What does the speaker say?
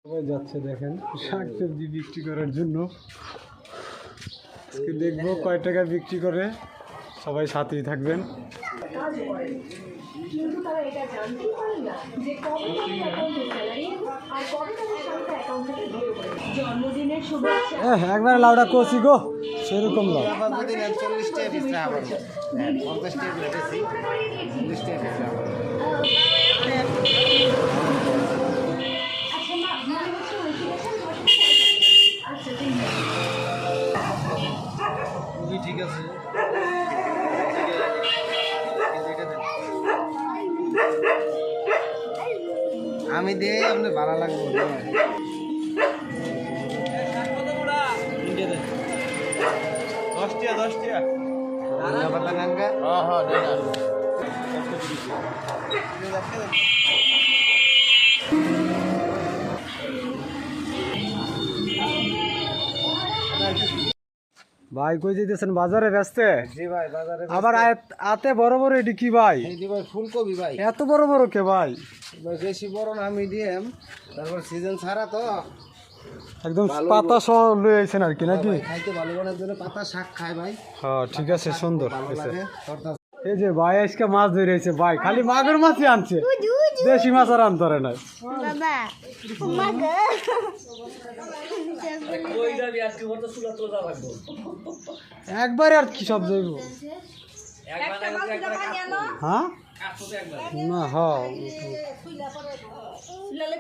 সবাই যাচ্ছে দেখেন শাকসবজি বিক্রি করার জন্য। আজকে দেখবো কয় টাকা বিক্রি করে, সবাই সাথেই থাকবেন। কিন্তু তারা এটা জানতেই পারে না যে কবে তাদের অ্যাকাউন্টে স্যালারি আর কবে তাদের টাকা অ্যাকাউন্ট থেকে বের করে। জন্মদিনের শুভেচ্ছা একবার লাউডা কষি গো, সেরকম লাউ। আচ্ছা মা মনে হচ্ছে আচ্ছা ঠিক আছে। আমি দিয়ে আপনি ভালো লাগবে। ভাই কই যেতেছেন? বাজারে ব্যস্ত? জি ভাই বাজারে। আবার আতে বড় বড় এটি কি ভাই? জি ভাই ফুলকপি ভাই। এত বড় বড় কে ভাই? বেশি বড় না, মিডিয়াম। তারপর সিজন ছাড়া তো একদম পাতা সহ লয়ে আইছেন আর কি নাকি? খাইতে ভালো করার জন্য পাতা শাক খায় ভাই। হ্যাঁ ঠিক আছে, সুন্দর ভালো হয়েছে। লাগে। তরতাজা। এই যে ভাই আজকে মাছ ধরেছে ভাই, খালি মাগুর মাছই আনছে, দেশি মাছ আর আনতে পারে না। বাবা মাগো একবারে আর কি সব যাইব? হ্যাঁ না, হ্যাঁ